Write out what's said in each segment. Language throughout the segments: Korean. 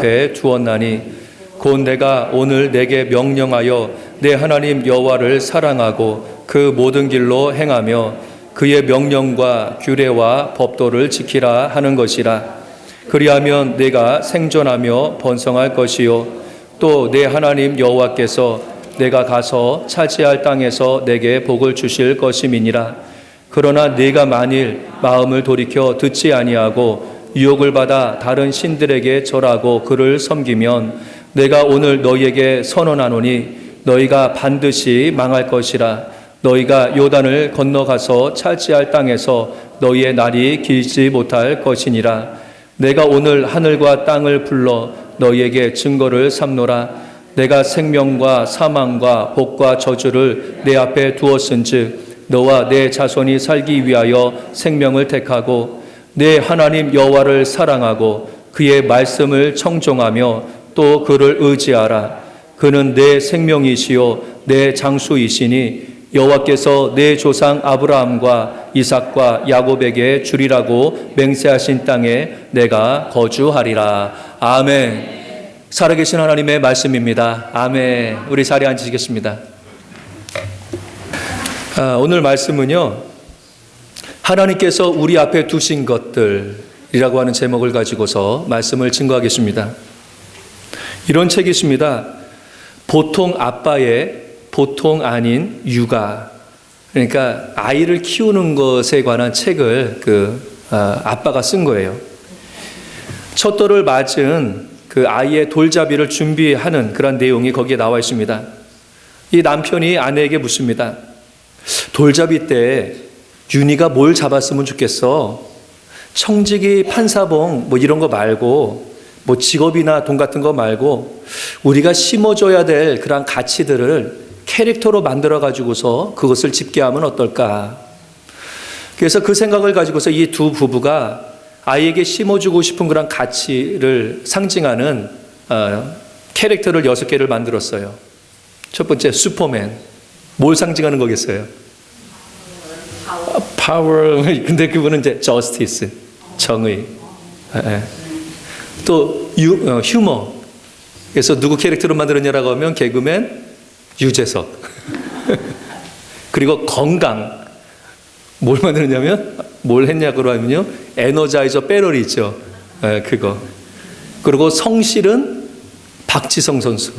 앞에 두었나니 곧 내가 오늘 내게 명령하여 내 하나님 여호와를 사랑하고 그 모든 길로 행하며 그의 명령과 규례와 법도를 지키라 하는 것이라. 그리하면 내가 생존하며 번성할 것이요 또 내 하나님 여호와께서 내가 가서 차지할 땅에서 내게 복을 주실 것임이니라. 그러나 네가 만일 마음을 돌이켜 듣지 아니하고 유혹을 받아 다른 신들에게 절하고 그를 섬기면 내가 오늘 너희에게 선언하노니 너희가 반드시 망할 것이라. 너희가 요단을 건너가서 차지할 땅에서 너희의 날이 길지 못할 것이니라. 내가 오늘 하늘과 땅을 불러 너희에게 증거를 삼노라. 내가 생명과 사망과 복과 저주를 내 앞에 두었은즉 너와 내 자손이 살기 위하여 생명을 택하고 내 하나님 여호와를 사랑하고 그의 말씀을 청종하며 또 그를 의지하라. 그는 내 생명이시요 내 장수이시니 여호와께서 내 조상 아브라함과 이삭과 야곱에게 주리라고 맹세하신 땅에 내가 거주하리라. 아멘. 살아계신 하나님의 말씀입니다. 아멘. 우리 자리에 앉으시겠습니다. 오늘 말씀은요, 하나님께서 우리 앞에 두신 것들이라고 하는 제목을 가지고서 말씀을 증거하겠습니다. 이런 책이 있습니다. 보통 아빠의 보통 아닌 육아. 그러니까 아이를 키우는 것에 관한 책을 아빠가 쓴 거예요. 첫 돌을 맞은 그 아이의 돌잡이를 준비하는 그런 내용이 거기에 나와 있습니다. 이 남편이 아내에게 묻습니다. 돌잡이 때 윤희가 뭘 잡았으면 좋겠어? 청지기, 판사봉 뭐 이런 거 말고 뭐 직업이나 돈 같은 거 말고 우리가 심어줘야 될 그런 가치들을 캐릭터로 만들어 가지고서 그것을 집계하면 어떨까? 그래서 그 생각을 가지고서 이 두 부부가 아이에게 심어주고 싶은 그런 가치를 상징하는 캐릭터를 6개를 만들었어요. 첫 번째, 슈퍼맨. 뭘 상징하는 거겠어요? 파워. 근데 그분은 이제 저스티스, 정의. 또 휴머. 그래서 누구 캐릭터로 만들었냐라고 하면 개그맨 유재석. 그리고 건강. 뭘 만들었냐면 뭘 했냐고 하면요, 에너자이저 배럴이 있죠. 그거. 그리고 성실은 박지성 선수.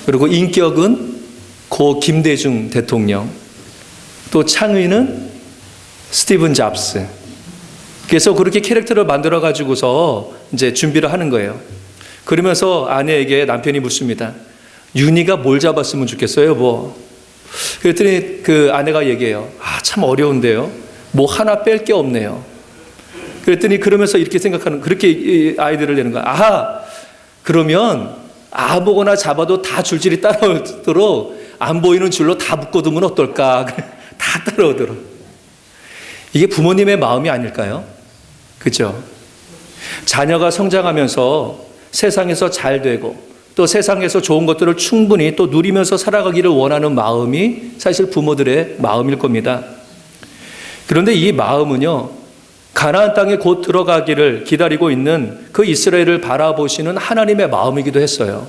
그리고 인격은 고 김대중 대통령. 또 창의는 스티븐 잡스. 그래서 그렇게 캐릭터를 만들어 가지고서 이제 준비를 하는 거예요. 그러면서 아내에게 남편이 묻습니다. 윤희가 뭘 잡았으면 좋겠어요, 뭐. 그랬더니 그 아내가 얘기해요. 참 어려운데요. 뭐 하나 뺄 게 없네요. 그랬더니 그러면서 이렇게 생각하는, 그렇게 아이디어를 내는 거야. 그러면 아무거나 잡아도 다 줄줄이 따라오도록 안 보이는 줄로 다 묶어두면 어떨까? 다 따라오도록. 이게 부모님의 마음이 아닐까요? 그렇죠? 자녀가 성장하면서 세상에서 잘 되고 또 세상에서 좋은 것들을 충분히 또 누리면서 살아가기를 원하는 마음이 사실 부모들의 마음일 겁니다. 그런데 이 마음은요, 가나안 땅에 곧 들어가기를 기다리고 있는 그 이스라엘을 바라보시는 하나님의 마음이기도 했어요.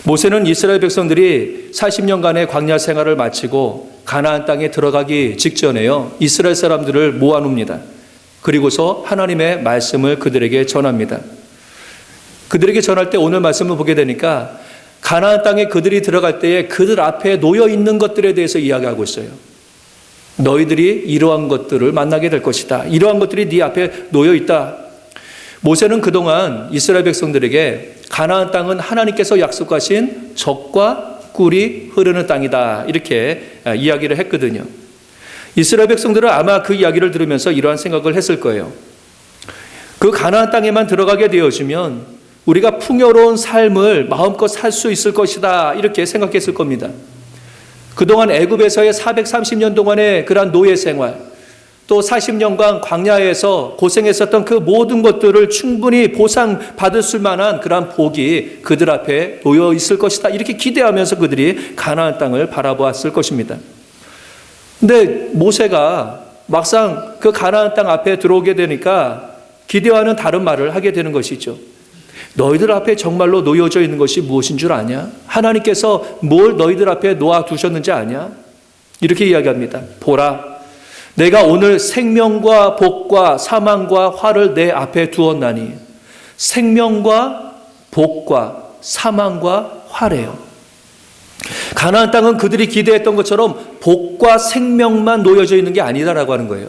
모세는 이스라엘 백성들이 40년간의 광야 생활을 마치고 가나안 땅에 들어가기 직전에요, 이스라엘 사람들을 모아놓습니다. 그리고서 하나님의 말씀을 그들에게 전합니다. 그들에게 전할 때 오늘 말씀을 보게 되니까 가나안 땅에 그들이 들어갈 때에 그들 앞에 놓여 있는 것들에 대해서 이야기하고 있어요. 너희들이 이러한 것들을 만나게 될 것이다. 이러한 것들이 네 앞에 놓여 있다. 모세는 그동안 이스라엘 백성들에게 가나안 땅은 하나님께서 약속하신 젖과 꿀이 흐르는 땅이다. 이렇게 이야기를 했거든요. 이스라엘 백성들은 아마 그 이야기를 들으면서 이러한 생각을 했을 거예요. 그 가나안 땅에만 들어가게 되어지면 우리가 풍요로운 삶을 마음껏 살 수 있을 것이다. 이렇게 생각했을 겁니다. 그동안 애굽에서의 430년 동안의 그러한 노예 생활, 또 40년간 광야에서 고생했었던 그 모든 것들을 충분히 보상받을 수 만한 그러한 복이 그들 앞에 놓여 있을 것이다. 이렇게 기대하면서 그들이 가나안 땅을 바라보았을 것입니다. 근데 모세가 막상 그 가나안 땅 앞에 들어오게 되니까 기대와는 다른 말을 하게 되는 것이죠. 너희들 앞에 정말로 놓여져 있는 것이 무엇인 줄 아냐? 하나님께서 뭘 너희들 앞에 놓아두셨는지 아냐? 이렇게 이야기합니다. 보라, 내가 오늘 생명과 복과 사망과 화를 내 앞에 두었나니. 생명과 복과 사망과 화래요. 가나안 땅은 그들이 기대했던 것처럼 복과 생명만 놓여져 있는 게 아니다라고 하는 거예요.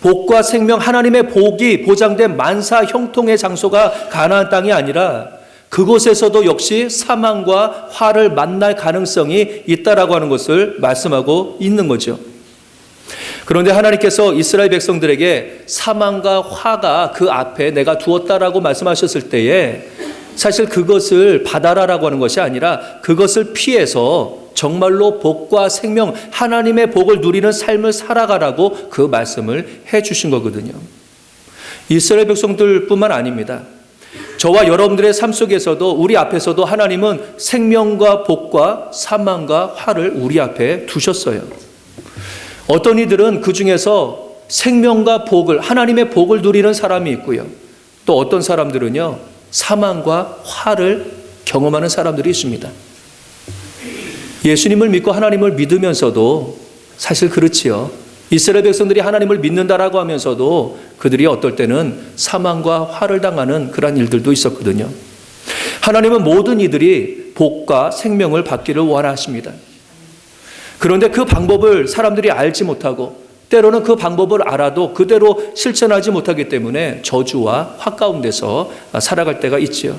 복과 생명, 하나님의 복이 보장된 만사 형통의 장소가 가나안 땅이 아니라 그곳에서도 역시 사망과 화를 만날 가능성이 있다라고 하는 것을 말씀하고 있는 거죠. 그런데 하나님께서 이스라엘 백성들에게 사망과 화가 그 앞에 내가 두었다라고 말씀하셨을 때에 사실 그것을 받아라라고 하는 것이 아니라 그것을 피해서 정말로 복과 생명, 하나님의 복을 누리는 삶을 살아가라고 그 말씀을 해 주신 거거든요. 이스라엘 백성들뿐만 아닙니다. 저와 여러분들의 삶 속에서도 우리 앞에서도 하나님은 생명과 복과 사망과 화를 우리 앞에 두셨어요. 어떤 이들은 그 중에서 생명과 복을, 하나님의 복을 누리는 사람이 있고요. 또 어떤 사람들은요, 사망과 화를 경험하는 사람들이 있습니다. 예수님을 믿고 하나님을 믿으면서도 사실 그렇지요. 이스라엘 백성들이 하나님을 믿는다라고 하면서도 그들이 어떨 때는 사망과 화를 당하는 그런 일들도 있었거든요. 하나님은 모든 이들이 복과 생명을 받기를 원하십니다. 그런데 그 방법을 사람들이 알지 못하고 때로는 그 방법을 알아도 그대로 실천하지 못하기 때문에 저주와 화 가운데서 살아갈 때가 있지요.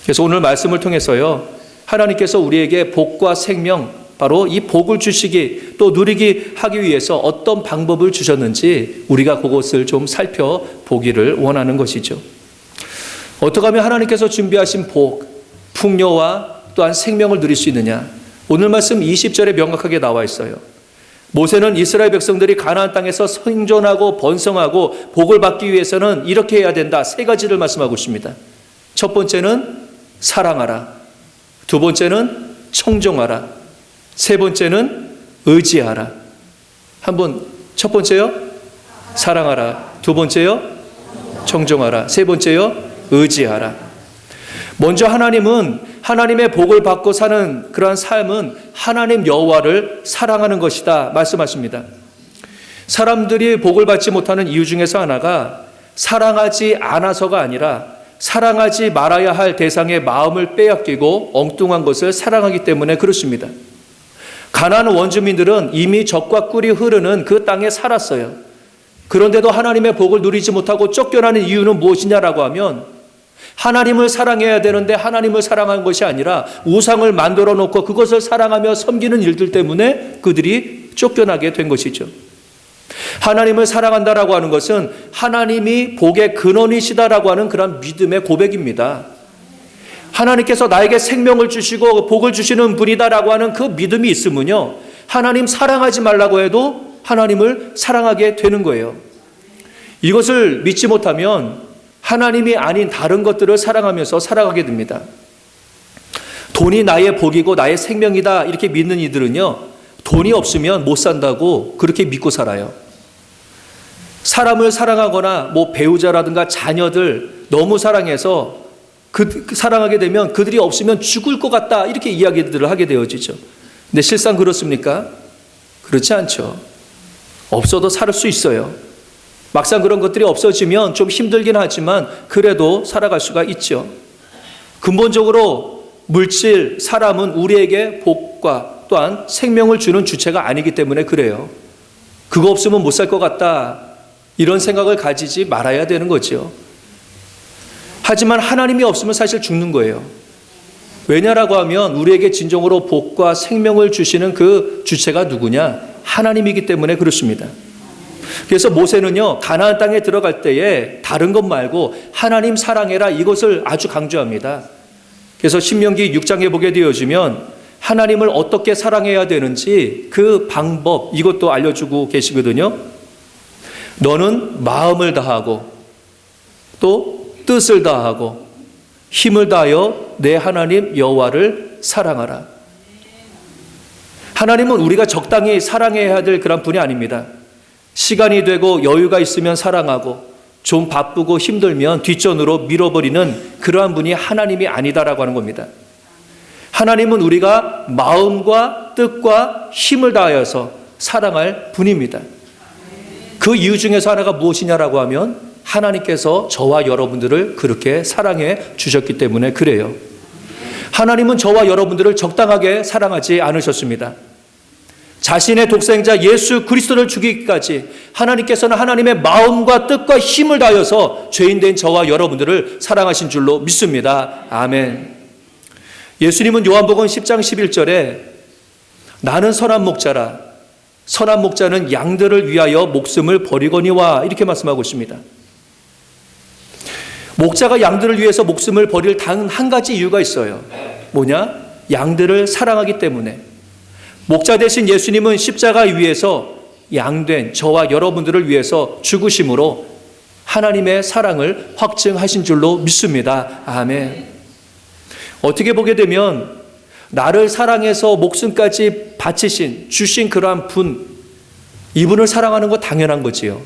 그래서 오늘 말씀을 통해서요, 하나님께서 우리에게 복과 생명, 바로 이 복을 주시기 또 누리기 하기 위해서 어떤 방법을 주셨는지 우리가 그것을 좀 살펴보기를 원하는 것이죠. 어떻게 하면 하나님께서 준비하신 복, 풍요와 또한 생명을 누릴 수 있느냐? 오늘 말씀 20절에 명확하게 나와 있어요. 모세는 이스라엘 백성들이 가나안 땅에서 생존하고 번성하고 복을 받기 위해서는 이렇게 해야 된다. 세 가지를 말씀하고 있습니다. 첫 번째는 사랑하라. 두 번째는 청종하라. 세 번째는 의지하라. 한번 첫 번째요, 사랑하라. 두 번째요, 청종하라. 세 번째요, 의지하라. 먼저 하나님은 하나님의 복을 받고 사는 그러한 삶은 하나님 여호와를 사랑하는 것이다 말씀하십니다. 사람들이 복을 받지 못하는 이유 중에서 하나가 사랑하지 않아서가 아니라 사랑하지 말아야 할 대상의 마음을 빼앗기고 엉뚱한 것을 사랑하기 때문에 그렇습니다. 가나안 원주민들은 이미 젖과 꿀이 흐르는 그 땅에 살았어요. 그런데도 하나님의 복을 누리지 못하고 쫓겨나는 이유는 무엇이냐라고 하면 하나님을 사랑해야 되는데 하나님을 사랑한 것이 아니라 우상을 만들어 놓고 그것을 사랑하며 섬기는 일들 때문에 그들이 쫓겨나게 된 것이죠. 하나님을 사랑한다라고 하는 것은 하나님이 복의 근원이시다라고 하는 그런 믿음의 고백입니다. 하나님께서 나에게 생명을 주시고 복을 주시는 분이다라고 하는 그 믿음이 있으면요, 하나님 사랑하지 말라고 해도 하나님을 사랑하게 되는 거예요. 이것을 믿지 못하면 하나님이 아닌 다른 것들을 사랑하면서 살아가게 됩니다. 돈이 나의 복이고 나의 생명이다 이렇게 믿는 이들은요, 돈이 없으면 못 산다고 그렇게 믿고 살아요. 사람을 사랑하거나 배우자라든가 자녀들 너무 사랑해서 사랑하게 되면 그들이 없으면 죽을 것 같다 이렇게 이야기들을 하게 되어지죠. 근데 실상 그렇습니까? 그렇지 않죠. 없어도 살 수 있어요. 막상 그런 것들이 없어지면 좀 힘들긴 하지만 그래도 살아갈 수가 있죠. 근본적으로 물질, 사람은 우리에게 복과 또한 생명을 주는 주체가 아니기 때문에 그래요. 그거 없으면 못 살 것 같다 이런 생각을 가지지 말아야 되는 거죠. 하지만 하나님이 없으면 사실 죽는 거예요. 왜냐라고 하면 우리에게 진정으로 복과 생명을 주시는 그 주체가 누구냐? 하나님이기 때문에 그렇습니다. 그래서 모세는요, 가나안 땅에 들어갈 때에 다른 것 말고 하나님 사랑해라 이것을 아주 강조합니다. 그래서 신명기 6장에 보게 되어지면 하나님을 어떻게 사랑해야 되는지 그 방법 이것도 알려주고 계시거든요. 너는 마음을 다하고 또 뜻을 다하고 힘을 다하여 내 하나님 여호와를 사랑하라. 하나님은 우리가 적당히 사랑해야 될 그런 분이 아닙니다. 시간이 되고 여유가 있으면 사랑하고 좀 바쁘고 힘들면 뒷전으로 밀어버리는 그러한 분이 하나님이 아니다라고 하는 겁니다. 하나님은 우리가 마음과 뜻과 힘을 다하여서 사랑할 분입니다. 그 이유 중에서 하나가 무엇이냐라고 하면 하나님께서 저와 여러분들을 그렇게 사랑해 주셨기 때문에 그래요. 하나님은 저와 여러분들을 적당하게 사랑하지 않으셨습니다. 자신의 독생자 예수 그리스도를 죽이기까지 하나님께서는 하나님의 마음과 뜻과 힘을 다하여서 죄인된 저와 여러분들을 사랑하신 줄로 믿습니다. 아멘. 예수님은 요한복음 10장 11절에 나는 선한 목자라 선한 목자는 양들을 위하여 목숨을 버리거니와 이렇게 말씀하고 있습니다. 목자가 양들을 위해서 목숨을 버릴 단 한 가지 이유가 있어요. 뭐냐? 양들을 사랑하기 때문에. 목자 대신 예수님은 십자가 위에서 양된 저와 여러분들을 위해서 죽으심으로 하나님의 사랑을 확증하신 줄로 믿습니다. 아멘. 어떻게 보게 되면 나를 사랑해서 목숨까지 바치신 주신 그러한 분, 이분을 사랑하는 거 당연한 거지요.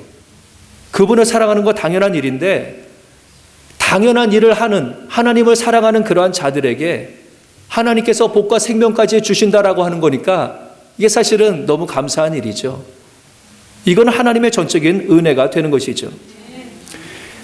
그분을 사랑하는 거 당연한 일인데 당연한 일을 하는 하나님을 사랑하는 그러한 자들에게 하나님께서 복과 생명까지 주신다라고 하는 거니까 이게 사실은 너무 감사한 일이죠. 이건 하나님의 전적인 은혜가 되는 것이죠.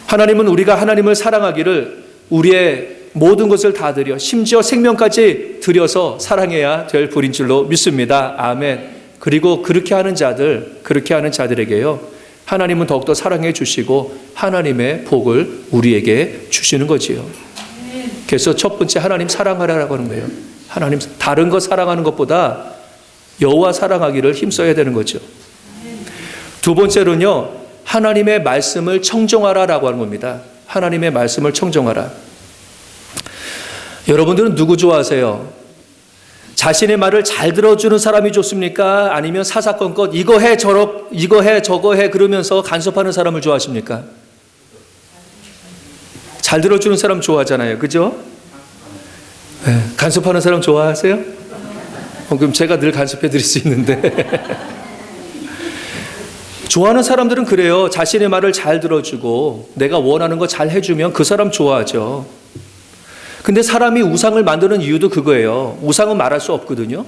하나님은 우리가 하나님을 사랑하기를 우리의 모든 것을 다 드려 심지어 생명까지 드려서 사랑해야 될 분인 줄로 믿습니다. 아멘. 그리고 그렇게 하는 자들에게요 하나님은 더욱더 사랑해 주시고 하나님의 복을 우리에게 주시는 거지요. 그래서 첫 번째 하나님 사랑하라고 하는 거예요. 하나님 다른 거 사랑하는 것보다 여호와 사랑하기를 힘써야 되는 거죠. 두 번째로는요 하나님의 말씀을 청종하라라고 하는 겁니다. 하나님의 말씀을 청종하라. 여러분들은 누구 좋아하세요? 자신의 말을 잘 들어주는 사람이 좋습니까? 아니면 사사건건 이거 해 저거 해 그러면서 간섭하는 사람을 좋아하십니까? 잘 들어주는 사람 좋아하잖아요. 그죠? 네, 간섭하는 사람 좋아하세요? 그럼 제가 늘 간섭해 드릴 수 있는데 좋아하는 사람들은 그래요. 자신의 말을 잘 들어주고 내가 원하는 거 잘 해주면 그 사람 좋아하죠. 근데 사람이 우상을 만드는 이유도 그거예요. 우상은 말할 수 없거든요.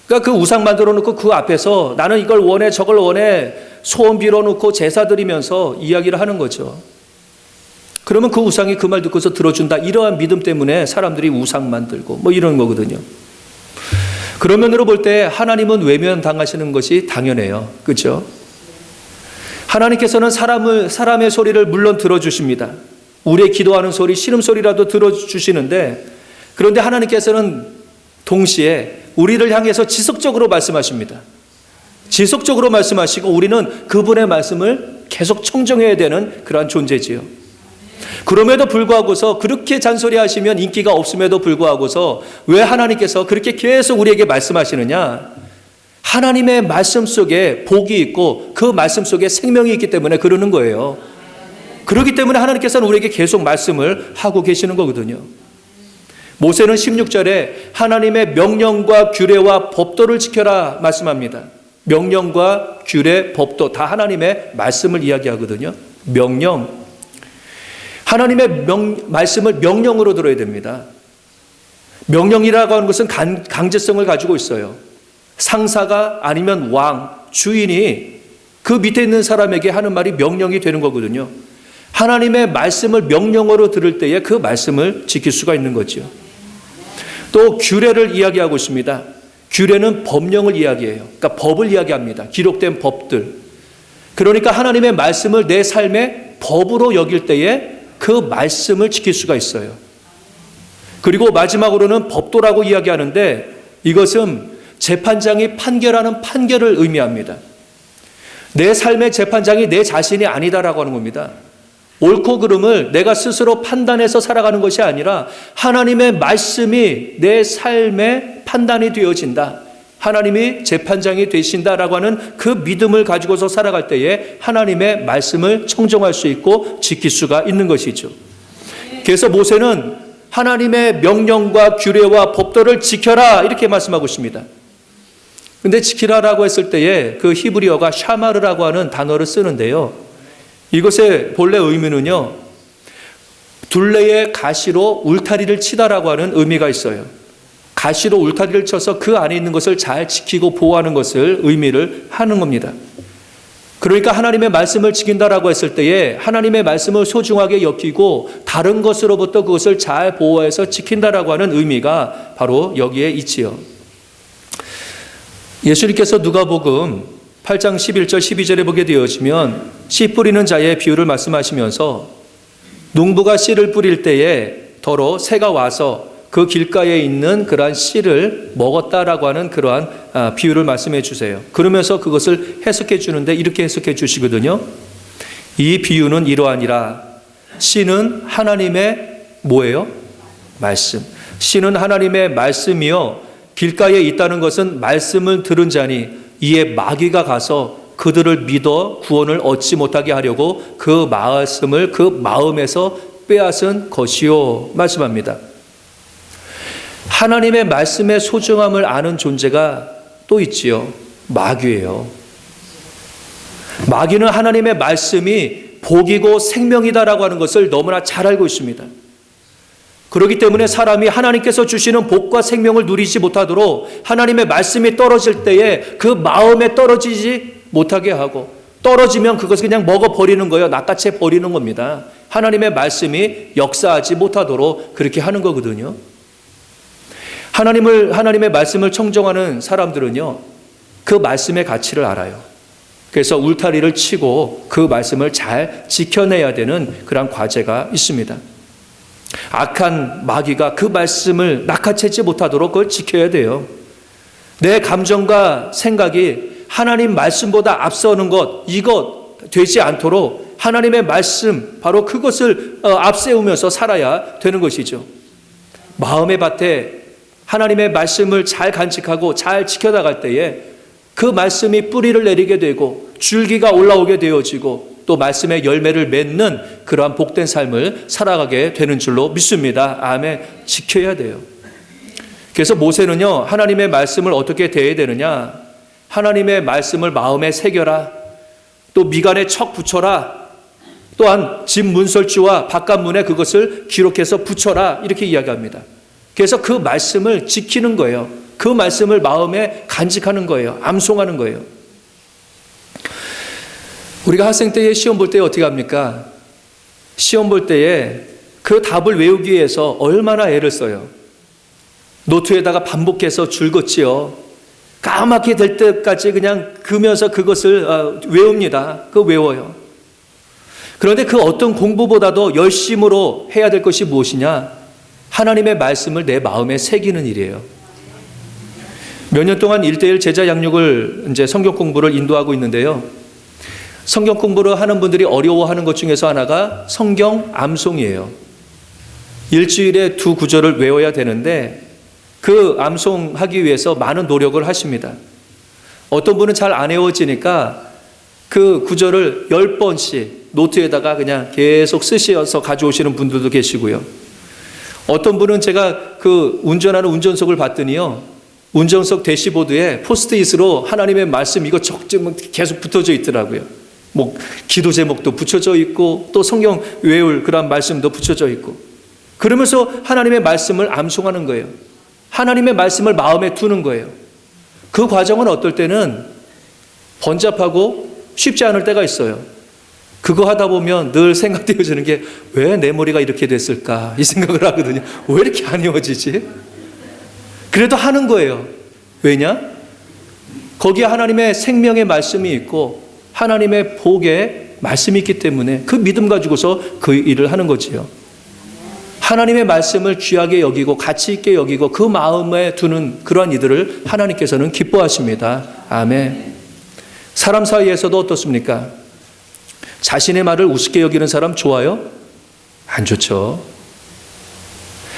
그러니까 그 우상 만들어 놓고 그 앞에서 나는 이걸 원해 저걸 원해 소원 빌어 놓고 제사 드리면서 이야기를 하는 거죠. 그러면 그 우상이 그 말 듣고서 들어준다. 이러한 믿음 때문에 사람들이 우상 만들고 뭐 이런 거거든요. 그런 면으로 볼 때 하나님은 외면당하시는 것이 당연해요. 그렇죠? 하나님께서는 사람의 소리를 물론 들어주십니다. 우리의 기도하는 소리, 신음소리라도 들어주시는데 그런데 하나님께서는 동시에 우리를 향해서 지속적으로 말씀하십니다. 지속적으로 말씀하시고 우리는 그분의 말씀을 계속 청정해야 되는 그러한 존재지요. 그럼에도 불구하고서 그렇게 잔소리하시면 인기가 없음에도 불구하고서 왜 하나님께서 그렇게 계속 우리에게 말씀하시느냐? 하나님의 말씀 속에 복이 있고 그 말씀 속에 생명이 있기 때문에 그러는 거예요. 그렇기 때문에 하나님께서는 우리에게 계속 말씀을 하고 계시는 거거든요. 모세는 16절에 하나님의 명령과 규례와 법도를 지켜라 말씀합니다. 명령과 규례, 법도 다 하나님의 말씀을 이야기하거든요. 명령. 하나님의 말씀을 명령으로 들어야 됩니다. 명령이라고 하는 것은 강제성을 가지고 있어요. 상사가 아니면 왕, 주인이 그 밑에 있는 사람에게 하는 말이 명령이 되는 거거든요. 하나님의 말씀을 명령어로 들을 때에 그 말씀을 지킬 수가 있는 거죠. 또 규례를 이야기하고 있습니다. 규례는 법령을 이야기해요. 그러니까 법을 이야기합니다. 기록된 법들. 그러니까 하나님의 말씀을 내 삶의 법으로 여길 때에 그 말씀을 지킬 수가 있어요. 그리고 마지막으로는 법도라고 이야기하는데 이것은 재판장이 판결하는 판결을 의미합니다. 내 삶의 재판장이 내 자신이 아니다라고 하는 겁니다. 옳고 그름을 내가 스스로 판단해서 살아가는 것이 아니라 하나님의 말씀이 내 삶의 판단이 되어진다. 하나님이 재판장이 되신다라고 하는 그 믿음을 가지고서 살아갈 때에 하나님의 말씀을 청정할 수 있고 지킬 수가 있는 것이죠. 그래서 모세는 하나님의 명령과 규례와 법도를 지켜라 이렇게 말씀하고 있습니다. 근데 지키라라고 했을 때에 그 히브리어가 샤마르라고 하는 단어를 쓰는데요. 이것의 본래 의미는요, 둘레의 가시로 울타리를 치다라고 하는 의미가 있어요. 가시로 울타리를 쳐서 그 안에 있는 것을 잘 지키고 보호하는 것을 의미를 하는 겁니다. 그러니까 하나님의 말씀을 지킨다라고 했을 때에 하나님의 말씀을 소중하게 여기고 다른 것으로부터 그것을 잘 보호해서 지킨다라고 하는 의미가 바로 여기에 있지요. 예수님께서 누가복음 8장 11절 12절에 보게 되어지면 씨 뿌리는 자의 비유를 말씀하시면서 농부가 씨를 뿌릴 때에 더러 새가 와서 그 길가에 있는 그러한 씨를 먹었다라고 하는 그러한 비유를 말씀해 주세요. 그러면서 그것을 해석해 주는데 이렇게 해석해 주시거든요. 이 비유는 이러하니라. 씨는 하나님의 뭐예요? 말씀. 씨는 하나님의 말씀이요. 길가에 있다는 것은 말씀을 들은 자니 이에 마귀가 가서 그들을 믿어 구원을 얻지 못하게 하려고 그 말씀을 그 마음에서 빼앗은 것이요. 말씀합니다. 하나님의 말씀의 소중함을 아는 존재가 또 있지요. 마귀예요. 마귀는 하나님의 말씀이 복이고 생명이다라고 하는 것을 너무나 잘 알고 있습니다. 그렇기 때문에 사람이 하나님께서 주시는 복과 생명을 누리지 못하도록 하나님의 말씀이 떨어질 때에 그 마음에 떨어지지 못하게 하고, 떨어지면 그것을 그냥 먹어버리는 거예요. 낚아채 버리는 겁니다. 하나님의 말씀이 역사하지 못하도록 그렇게 하는 거거든요. 하나님의 말씀을 청정하는 사람들은요, 그 말씀의 가치를 알아요. 그래서 울타리를 치고 그 말씀을 잘 지켜내야 되는 그런 과제가 있습니다. 악한 마귀가 그 말씀을 낚아채지 못하도록 그걸 지켜야 돼요. 내 감정과 생각이 하나님 말씀보다 앞서는 것, 이것 되지 않도록 하나님의 말씀, 바로 그것을 앞세우면서 살아야 되는 것이죠. 마음의 밭에 하나님의 말씀을 잘 간직하고 잘 지켜나갈 때에 그 말씀이 뿌리를 내리게 되고 줄기가 올라오게 되어지고 또 말씀의 열매를 맺는 그러한 복된 삶을 살아가게 되는 줄로 믿습니다. 아멘. 지켜야 돼요. 그래서 모세는요, 하나님의 말씀을 어떻게 대해야 되느냐? 하나님의 말씀을 마음에 새겨라. 또 미간에 척 붙여라. 또한 집 문설주와 바깥문에 그것을 기록해서 붙여라. 이렇게 이야기합니다. 그래서 그 말씀을 지키는 거예요. 그 말씀을 마음에 간직하는 거예요. 암송하는 거예요. 우리가 학생 때에 시험 볼 때 어떻게 합니까? 시험 볼 때에 그 답을 외우기 위해서 얼마나 애를 써요. 노트에다가 반복해서 줄긋지요. 까맣게 될 때까지 그냥 그면서 그것을 외웁니다. 그거 외워요. 그런데 그 어떤 공부보다도 열심으로 해야 될 것이 무엇이냐? 하나님의 말씀을 내 마음에 새기는 일이에요. 몇 년 동안 1:1 제자 양육을 이제 성경 공부를 인도하고 있는데요. 성경 공부를 하는 분들이 어려워하는 것 중에서 하나가 성경 암송이에요. 일주일에 2구절을 외워야 되는데 그 암송하기 위해서 많은 노력을 하십니다. 어떤 분은 잘 안 외워지니까 그 구절을 10번씩 노트에다가 그냥 계속 쓰셔서 가져오시는 분들도 계시고요. 어떤 분은 제가 그 운전하는 운전석을 봤더니요, 운전석 대시보드에 포스트잇으로 하나님의 말씀 이거 적으면 계속 붙어져 있더라고요. 뭐 기도 제목도 붙여져 있고 또 성경 외울 그런 말씀도 붙여져 있고, 그러면서 하나님의 말씀을 암송하는 거예요. 하나님의 말씀을 마음에 두는 거예요. 그 과정은 어떨 때는 번잡하고 쉽지 않을 때가 있어요. 그거 하다 보면 늘 생각되어지는 게 왜 내 머리가 이렇게 됐을까 이 생각을 하거든요. 왜 이렇게 안 이어지지? 그래도 하는 거예요. 왜냐? 거기에 하나님의 생명의 말씀이 있고 하나님의 복의 말씀이 있기 때문에 그 믿음 가지고서 그 일을 하는 거지요. 하나님의 말씀을 귀하게 여기고 가치 있게 여기고 그 마음에 두는 그러한 이들을 하나님께서는 기뻐하십니다. 아멘. 사람 사이에서도 어떻습니까? 자신의 말을 우습게 여기는 사람 좋아요? 안 좋죠.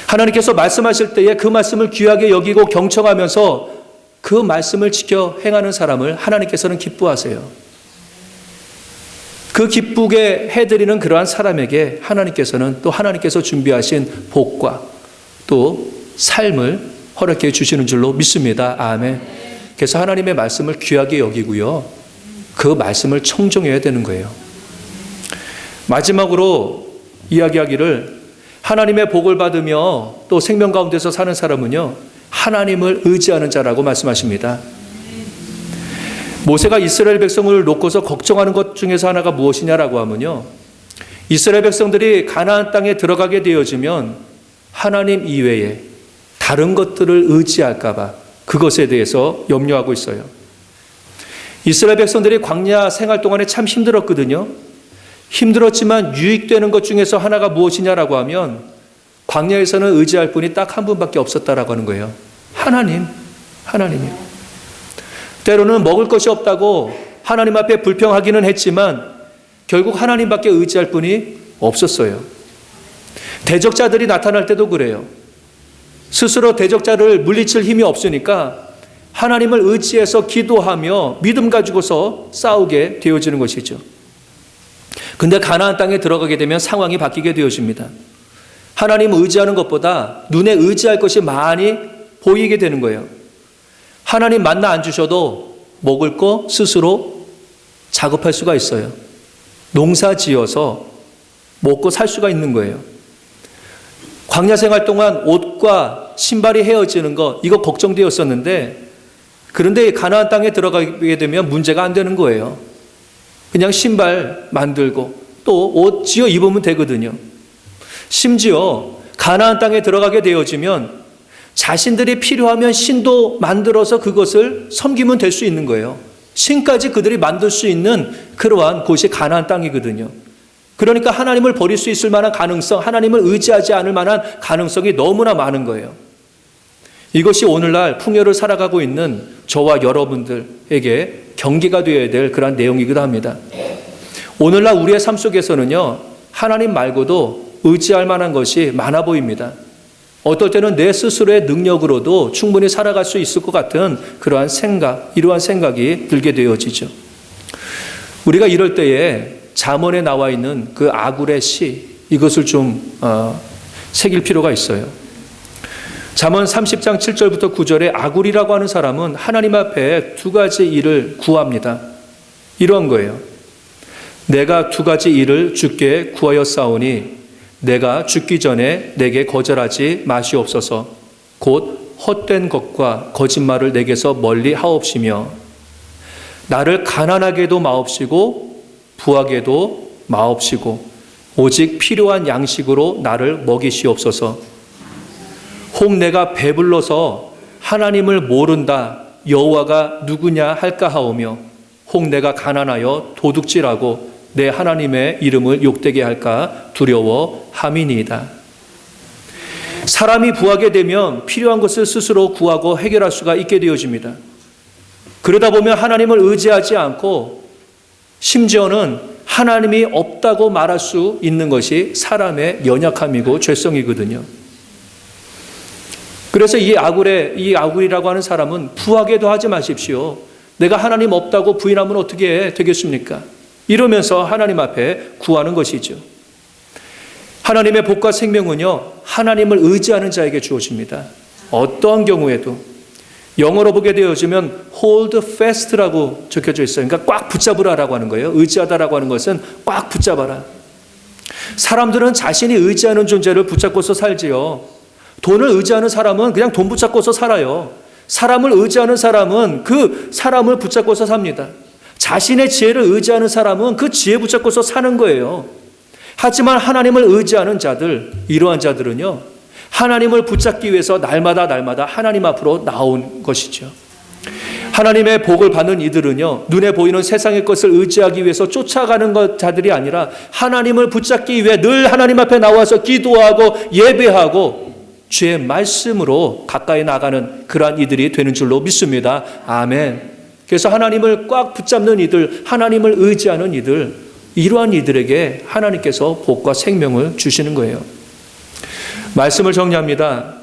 하나님께서 말씀하실 때에 그 말씀을 귀하게 여기고 경청하면서 그 말씀을 지켜 행하는 사람을 하나님께서는 기뻐하세요. 그 기쁘게 해드리는 그러한 사람에게 하나님께서는 또 하나님께서 준비하신 복과 또 삶을 허락해 주시는 줄로 믿습니다. 아멘. 그래서 하나님의 말씀을 귀하게 여기고요, 그 말씀을 청정해야 되는 거예요. 마지막으로 이야기하기를 하나님의 복을 받으며 또 생명 가운데서 사는 사람은요, 하나님을 의지하는 자라고 말씀하십니다. 모세가 이스라엘 백성을 놓고서 걱정하는 것 중에서 하나가 무엇이냐라고 하면요, 이스라엘 백성들이 가나안 땅에 들어가게 되어지면 하나님 이외에 다른 것들을 의지할까 봐 그것에 대해서 염려하고 있어요. 이스라엘 백성들이 광야 생활 동안에 참 힘들었거든요. 힘들었지만 유익되는 것 중에서 하나가 무엇이냐라고 하면 광야에서는 의지할 분이 딱 한 분밖에 없었다라고 하는 거예요. 하나님이요. 때로는 먹을 것이 없다고 하나님 앞에 불평하기는 했지만 결국 하나님밖에 의지할 분이 없었어요. 대적자들이 나타날 때도 그래요. 스스로 대적자를 물리칠 힘이 없으니까 하나님을 의지해서 기도하며 믿음 가지고서 싸우게 되어지는 것이죠. 근데 가나안 땅에 들어가게 되면 상황이 바뀌게 되어집니다. 하나님을 의지하는 것보다 눈에 의지할 것이 많이 보이게 되는 거예요. 하나님 만나 안 주셔도 먹을 거 스스로 작업할 수가 있어요. 농사 지어서 먹고 살 수가 있는 거예요. 광야 생활 동안 옷과 신발이 헤어지는 거, 이거 걱정되었었는데, 그런데 가나안 땅에 들어가게 되면 문제가 안 되는 거예요. 그냥 신발 만들고 또 옷 지어 입으면 되거든요. 심지어 가나안 땅에 들어가게 되어지면 자신들이 필요하면 신도 만들어서 그것을 섬기면 될 수 있는 거예요. 신까지 그들이 만들 수 있는 그러한 곳이 가나안 땅이거든요. 그러니까 하나님을 버릴 수 있을 만한 가능성, 하나님을 의지하지 않을 만한 가능성이 너무나 많은 거예요. 이것이 오늘날 풍요를 살아가고 있는 저와 여러분들에게 경계가 되어야 될 그런 내용이기도 합니다. 오늘날 우리의 삶 속에서는요, 하나님 말고도 의지할 만한 것이 많아 보입니다. 어떨 때는 내 스스로의 능력으로도 충분히 살아갈 수 있을 것 같은 그러한 생각, 이러한 생각이 들게 되어지죠. 우리가 이럴 때에 잠언에 나와 있는 그 아굴의 시, 이것을 좀 새길 필요가 있어요. 잠언 30장 7절부터 9절에 아굴이라고 하는 사람은 하나님 앞에 두 가지 일을 구합니다. 이런 거예요. 내가 두 가지 일을 주께 구하였사오니 내가 죽기 전에 내게 거절하지 마시옵소서. 곧 헛된 것과 거짓말을 내게서 멀리 하옵시며 나를 가난하게도 마옵시고 부하게도 마옵시고 오직 필요한 양식으로 나를 먹이시옵소서. 혹 내가 배불러서 하나님을 모른다 여호와가 누구냐 할까 하오며 혹 내가 가난하여 도둑질하고 내 하나님의 이름을 욕되게 할까 두려워 함이니이다. 사람이 부하게 되면 필요한 것을 스스로 구하고 해결할 수가 있게 되어집니다. 그러다 보면 하나님을 의지하지 않고 심지어는 하나님이 없다고 말할 수 있는 것이 사람의 연약함이고 죄성이거든요. 그래서 이 아굴이라고 하는 사람은 부하게도 하지 마십시오. 내가 하나님 없다고 부인하면 어떻게 되겠습니까? 이러면서 하나님 앞에 구하는 것이죠. 하나님의 복과 생명은요, 하나님을 의지하는 자에게 주어집니다. 어떠한 경우에도. 영어로 보게 되어지면 hold fast라고 적혀져 있어요. 그러니까 꽉 붙잡으라라고 하는 거예요. 의지하다라고 하는 것은 꽉 붙잡아라. 사람들은 자신이 의지하는 존재를 붙잡고서 살지요. 돈을 의지하는 사람은 그냥 돈 붙잡고서 살아요. 사람을 의지하는 사람은 그 사람을 붙잡고서 삽니다. 자신의 지혜를 의지하는 사람은 그 지혜 붙잡고서 사는 거예요. 하지만 하나님을 의지하는 자들, 이러한 자들은요, 하나님을 붙잡기 위해서 날마다 하나님 앞으로 나온 것이죠. 하나님의 복을 받는 이들은요, 눈에 보이는 세상의 것을 의지하기 위해서 쫓아가는 자들이 아니라 하나님을 붙잡기 위해 늘 하나님 앞에 나와서 기도하고 예배하고 주의 말씀으로 가까이 나가는 그러한 이들이 되는 줄로 믿습니다. 아멘. 그래서 하나님을 꽉 붙잡는 이들, 하나님을 의지하는 이들, 이러한 이들에게 하나님께서 복과 생명을 주시는 거예요. 말씀을 정리합니다.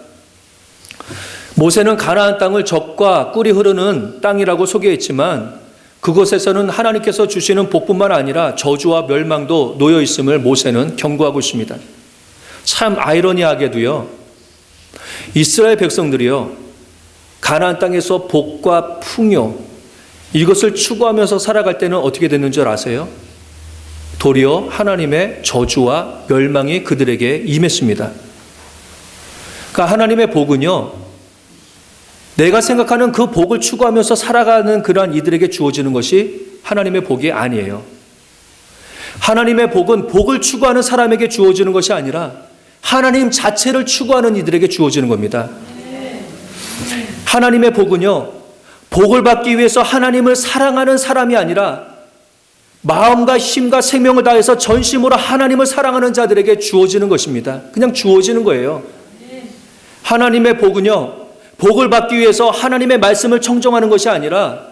모세는 가나안 땅을 젖과 꿀이 흐르는 땅이라고 소개했지만 그곳에서는 하나님께서 주시는 복뿐만 아니라 저주와 멸망도 놓여 있음을 모세는 경고하고 있습니다. 참 아이러니하게도요, 이스라엘 백성들이요, 가나안 땅에서 복과 풍요, 이것을 추구하면서 살아갈 때는 어떻게 됐는 줄 아세요? 도리어 하나님의 저주와 멸망이 그들에게 임했습니다. 그러니까 하나님의 복은요, 내가 생각하는 그 복을 추구하면서 살아가는 그러한 이들에게 주어지는 것이 하나님의 복이 아니에요. 하나님의 복은 복을 추구하는 사람에게 주어지는 것이 아니라 하나님 자체를 추구하는 이들에게 주어지는 겁니다. 하나님의 복은요, 복을 받기 위해서 하나님을 사랑하는 사람이 아니라 마음과 힘과 생명을 다해서 전심으로 하나님을 사랑하는 자들에게 주어지는 것입니다. 그냥 주어지는 거예요. 하나님의 복은요, 복을 받기 위해서 하나님의 말씀을 청종하는 것이 아니라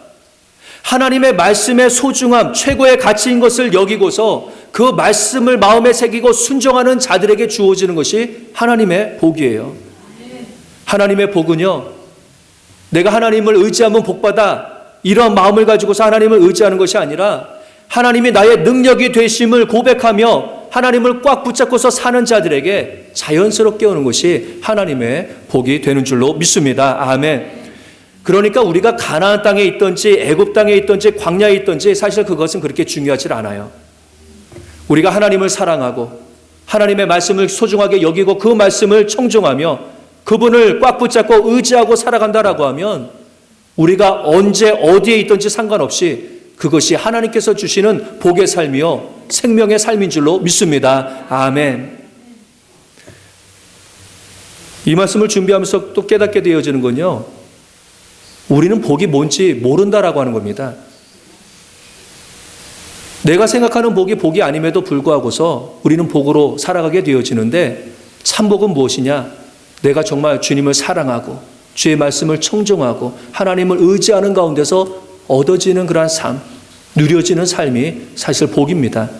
하나님의 말씀의 소중함, 최고의 가치인 것을 여기고서 그 말씀을 마음에 새기고 순종하는 자들에게 주어지는 것이 하나님의 복이에요. 하나님의 복은요, 내가 하나님을 의지하면 복받아 이런 마음을 가지고서 하나님을 의지하는 것이 아니라 하나님이 나의 능력이 되심을 고백하며 하나님을 꽉 붙잡고서 사는 자들에게 자연스럽게 오는 것이 하나님의 복이 되는 줄로 믿습니다. 아멘. 그러니까 우리가 가나안 땅에 있든지 애굽 땅에 있든지 광야에 있든지 사실 그것은 그렇게 중요하지 않아요. 우리가 하나님을 사랑하고 하나님의 말씀을 소중하게 여기고 그 말씀을 청종하며 그분을 꽉 붙잡고 의지하고 살아간다라고 하면 우리가 언제 어디에 있든지 상관없이 그것이 하나님께서 주시는 복의 삶이요 생명의 삶인 줄로 믿습니다. 아멘. 이 말씀을 준비하면서 또 깨닫게 되어지는 건요, 우리는 복이 뭔지 모른다라고 하는 겁니다. 내가 생각하는 복이 복이 아님에도 불구하고서 우리는 복으로 살아가게 되어지는데 참복은 무엇이냐? 내가 정말 주님을 사랑하고 주의 말씀을 청종하고 하나님을 의지하는 가운데서 얻어지는 그러한 삶, 누려지는 삶이 사실 복입니다.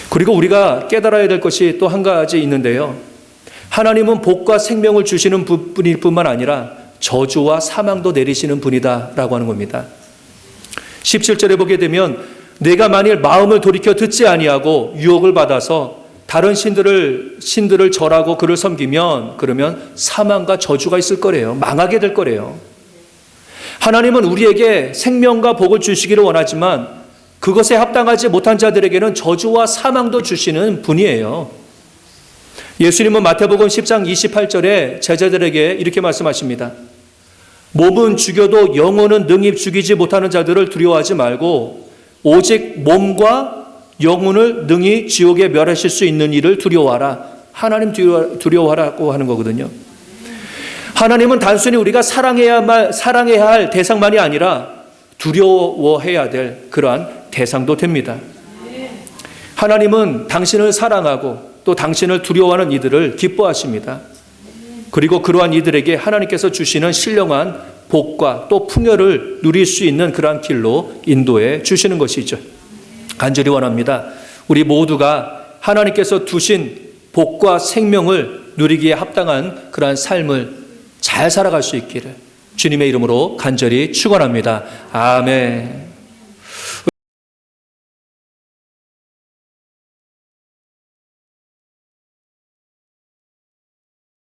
그리고 우리가 깨달아야 될 것이 또 한 가지 있는데요. 하나님은 복과 생명을 주시는 분일 뿐만 아니라 저주와 사망도 내리시는 분이다라고 하는 겁니다. 17절에 보게 되면 내가 만일 마음을 돌이켜 듣지 아니하고 유혹을 받아서 다른 신들을 절하고 그를 섬기면 그러면 사망과 저주가 있을 거래요. 망하게 될 거래요. 하나님은 우리에게 생명과 복을 주시기를 원하지만 그것에 합당하지 못한 자들에게는 저주와 사망도 주시는 분이에요. 예수님은 마태복음 10장 28절에 제자들에게 이렇게 말씀하십니다. 몸은 죽여도 영혼은 능히 죽이지 못하는 자들을 두려워하지 말고 오직 몸과 영혼을 능히 지옥에 멸하실 수 있는 일을 두려워하라. 하나님 두려워하라고 하는 거거든요. 하나님은 단순히 우리가 사랑해야 할 대상만이 아니라 두려워해야 될 그러한 대상도 됩니다. 하나님은 당신을 사랑하고 또 당신을 두려워하는 이들을 기뻐하십니다. 그리고 그러한 이들에게 하나님께서 주시는 신령한 복과 또 풍요를 누릴 수 있는 그러한 길로 인도해 주시는 것이죠. 간절히 원합니다. 우리 모두가 하나님께서 두신 복과 생명을 누리기에 합당한 그러한 삶을 잘 살아갈 수 있기를 주님의 이름으로 간절히 축원합니다. 아멘.